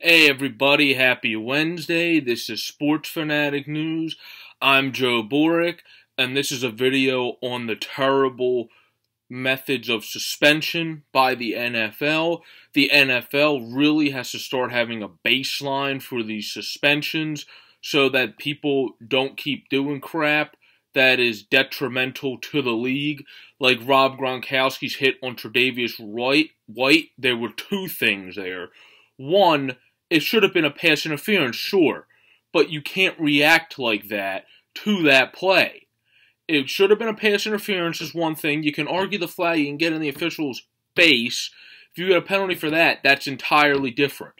Hey everybody, happy Wednesday. This is Sports Fanatic News. I'm Joe Boric, and this is a video on the terrible methods of suspension by the NFL. The NFL really has to start having a baseline for these suspensions so that people don't keep doing crap that is detrimental to the league. Like Rob Gronkowski's hit on Tre'Davious White, there were two things there. One, it should have been a pass interference, sure, but you can't react like that to that play. It should have been a pass interference is one thing. You can argue the flag, you can get in the official's face. If you get a penalty for that, that's entirely different.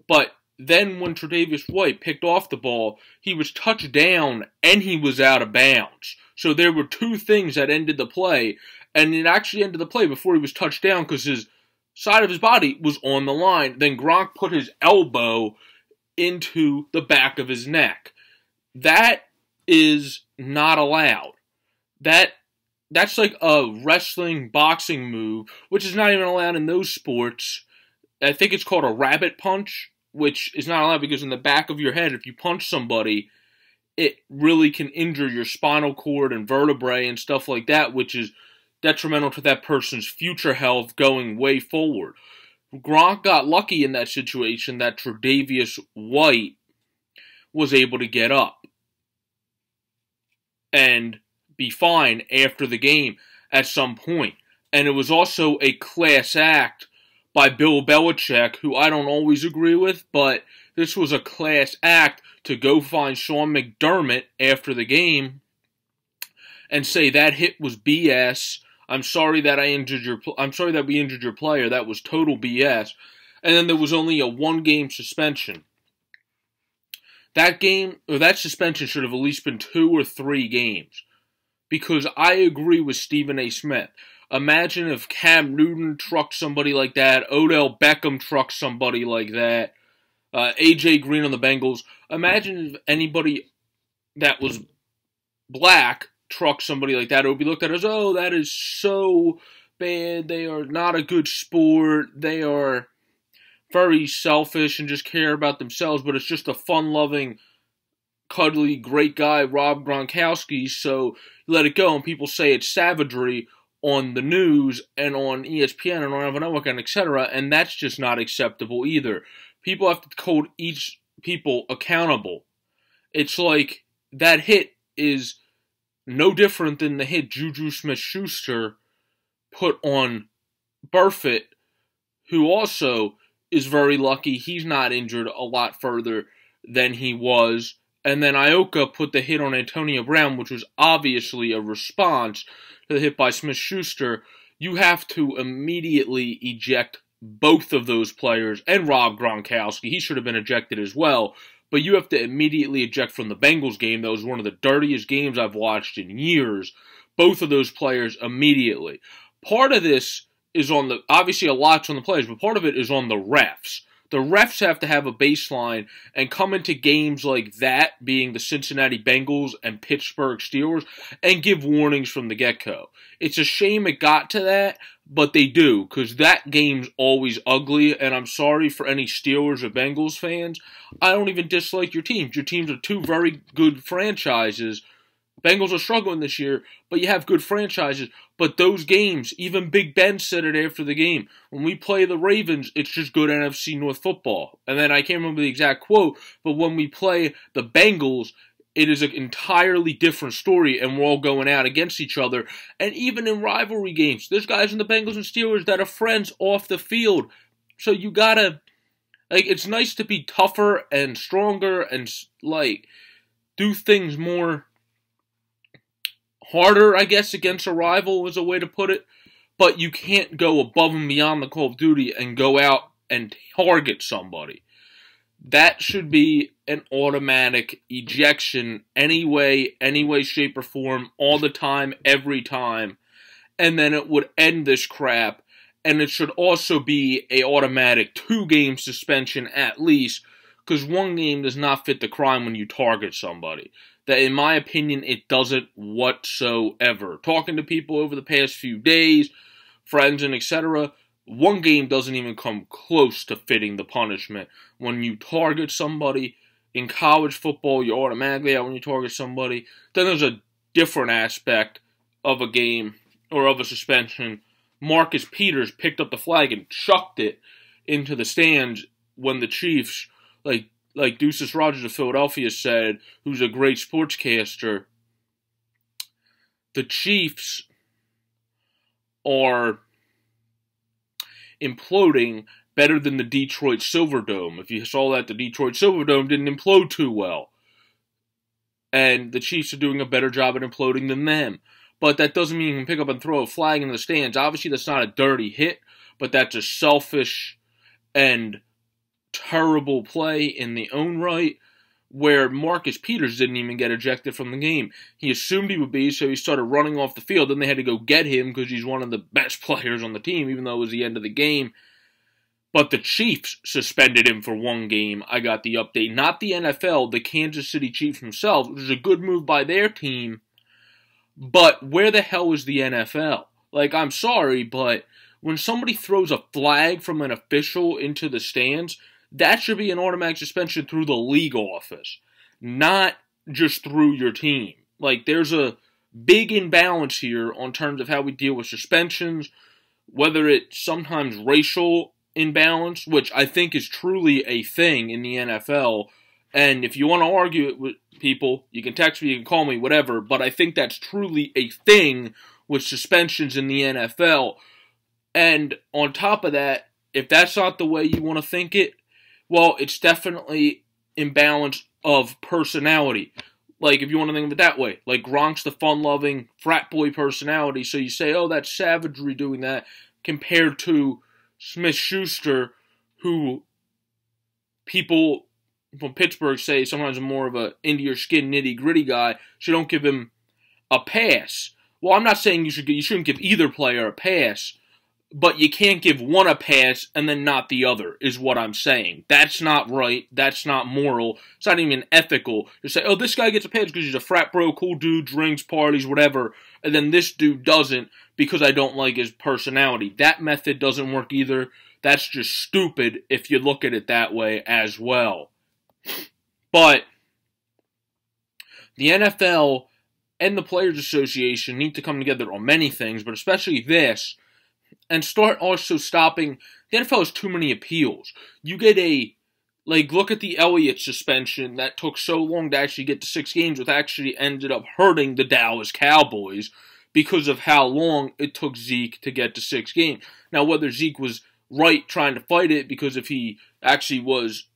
But then when Tre'Davious White picked off the ball, he was touched down and he was out of bounds. So there were two things that ended the play, and it actually ended the play before he was touched down because his side of his body was on the line. Then Gronk put his elbow into the back of his neck. That is not allowed. That's like a wrestling, boxing move, which is not even allowed in those sports. I think it's called a rabbit punch, which is not allowed because in the back of your head, if you punch somebody, it really can injure your spinal cord and vertebrae and stuff like that, which is detrimental to that person's future health going way forward. Gronk got lucky in that situation that Tre'Davious White was able to get up and be fine after the game at some point. And it was also a class act by Bill Belichick, who I don't always agree with, but this was a class act to go find Sean McDermott after the game and say that hit was BS. I'm sorry that we injured your player. That was total BS. And then there was only a one-game suspension. That suspension should have at least been 2 or 3 games. Because I agree with Stephen A. Smith. Imagine if Cam Newton trucked somebody like that, Odell Beckham trucked somebody like that, A.J. Green on the Bengals. Imagine if anybody that was black truck somebody like that, it would be looked at as, oh, that is so bad, they are not a good sport, they are very selfish and just care about themselves, but it's just a fun-loving, cuddly, great guy, Rob Gronkowski, so you let it go, and people say it's savagery on the news and on ESPN and on Alpha Network and etc., and that's just not acceptable either. People have to hold each people accountable. It's like that hit is no different than the hit Juju Smith-Schuster put on Burfict, who also is very lucky he's not injured a lot further than he was. And then Ioka put the hit on Antonio Brown, which was obviously a response to the hit by Smith-Schuster. You have to immediately eject both of those players, and Rob Gronkowski. He should have been ejected as well. But you have to immediately eject from the Bengals game. That was one of the dirtiest games I've watched in years. Both of those players immediately. Part of this is on obviously a lot's on the players, but part of it is on the refs. The refs have to have a baseline and come into games like that, being the Cincinnati Bengals and Pittsburgh Steelers, and give warnings from the get-go. It's a shame it got to that, but they do, because that game's always ugly, and I'm sorry for any Steelers or Bengals fans. I don't even dislike your teams. Your teams are two very good franchises. Bengals are struggling this year, but you have good franchises. But those games, even Big Ben said it after the game, when we play the Ravens, it's just good NFC North football. And then I can't remember the exact quote, but when we play the Bengals, it is an entirely different story, and we're all going out against each other. And even in rivalry games, there's guys in the Bengals and Steelers that are friends off the field. So you gotta, it's nice to be tougher and stronger and, do things more harder, I guess, against a rival is a way to put it. But you can't go above and beyond the Call of Duty and go out and target somebody. That should be an automatic ejection any way, shape, or form, all the time, every time. And then it would end this crap. And it should also be an automatic 2-game suspension at least, because 1 game does not fit the crime when you target somebody. That, in my opinion, it doesn't whatsoever. Talking to people over the past few days, friends and etc., one game doesn't even come close to fitting the punishment. When you target somebody in college football, you're automatically out when you target somebody. Then there's a different aspect of a game or of a suspension. Marcus Peters picked up the flag and chucked it into the stands when the Chiefs, like Deuces Rogers of Philadelphia said, who's a great sportscaster, the Chiefs are imploding better than the Detroit Silverdome. If you saw that, the Detroit Silverdome didn't implode too well. And the Chiefs are doing a better job at imploding than them. But that doesn't mean you can pick up and throw a flag in the stands. Obviously, that's not a dirty hit, but that's a selfish and terrible play in the own right, where Marcus Peters didn't even get ejected from the game. He assumed he would be, so he started running off the field. Then they had to go get him because he's one of the best players on the team, even though it was the end of the game. But the Chiefs suspended him for one game. I got the update. Not the NFL, the Kansas City Chiefs themselves, which is a good move by their team. But where the hell is the NFL? Like, I'm sorry, but when somebody throws a flag from an official into the stands, that should be an automatic suspension through the league office, not just through your team. Like, there's a big imbalance here on terms of how we deal with suspensions, whether it's sometimes racial imbalance, which I think is truly a thing in the NFL. And if you want to argue it with people, you can text me, you can call me, whatever, but I think that's truly a thing with suspensions in the NFL. And on top of that, if that's not the way you want to think it, well, it's definitely imbalance of personality. Like, if you want to think of it that way. Like, Gronk's the fun-loving frat boy personality, so you say, oh, that's savagery doing that, compared to Smith-Schuster, who people from Pittsburgh say sometimes more of a into-your-skin, nitty-gritty guy, so don't give him a pass. Well, I'm not saying you shouldn't give either player a pass, but you can't give one a pass and then not the other, is what I'm saying. That's not right. That's not moral. It's not even ethical. You say, oh, this guy gets a pass because he's a frat bro, cool dude, drinks, parties, whatever, and then this dude doesn't because I don't like his personality. That method doesn't work either. That's just stupid if you look at it that way as well. But the NFL and the Players Association need to come together on many things, but especially this, and start also stopping. The NFL has too many appeals. You get look at the Elliott suspension that took so long to actually get to 6 games, which actually ended up hurting the Dallas Cowboys because of how long it took Zeke to get to 6 games. Now, whether Zeke was right trying to fight it, because if he actually was,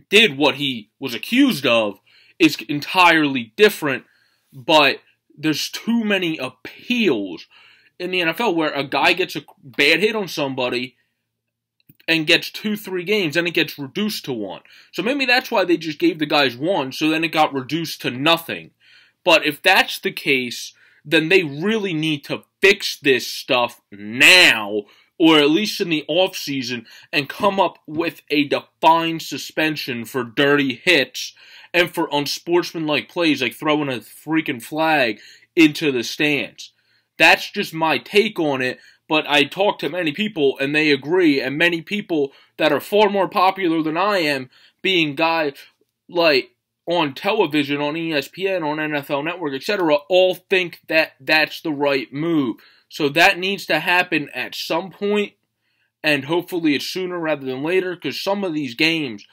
did what he was accused of, is entirely different, but there's too many appeals in the NFL where a guy gets a bad hit on somebody and gets 2-3 games, then it gets reduced to 1. So maybe that's why they just gave the guys 1, so then it got reduced to nothing. But if that's the case, then they really need to fix this stuff now, or at least in the offseason, and come up with a defined suspension for dirty hits and for unsportsmanlike plays like throwing a freaking flag into the stands. That's just my take on it, but I talk to many people and they agree, and many people that are far more popular than I am, being guys like on television, on ESPN, on NFL Network, etc., all think that that's the right move. So that needs to happen at some point, and hopefully it's sooner rather than later, because some of these games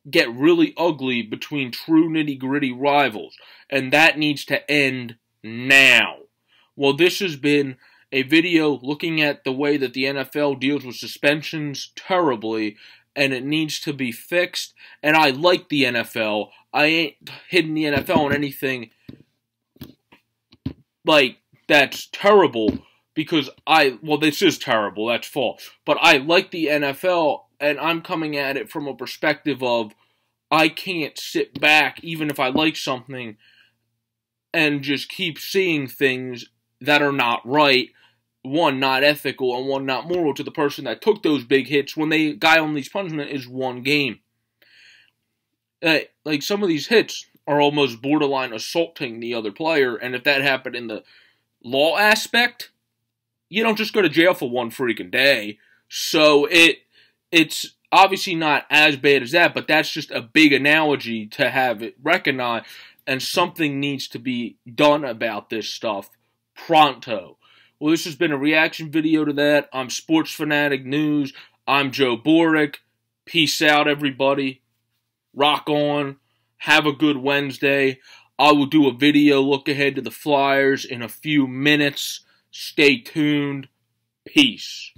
get really ugly between true nitty-gritty rivals, and that needs to end now. Well, this has been a video looking at the way that the NFL deals with suspensions terribly, and it needs to be fixed, and I like the NFL. I ain't hitting the NFL on anything like that's terrible, because this is terrible, that's false, but I like the NFL, and I'm coming at it from a perspective of I can't sit back, even if I like something, and just keep seeing things that are not right, one not ethical and one not moral to the person that took those big hits when they guy on these punishment is 1 game. Like some of these hits are almost borderline assaulting the other player, and if that happened in the law aspect, you don't just go to jail for one freaking day. So it's obviously not as bad as that, but that's just a big analogy to have it recognized, and something needs to be done about this stuff pronto. Well, this has been a reaction video to that. I'm Sports Fanatic News. I'm Joe Boric. Peace out, everybody. Rock on. Have a good Wednesday. I will do a video look ahead to the Flyers in a few minutes. Stay tuned. Peace.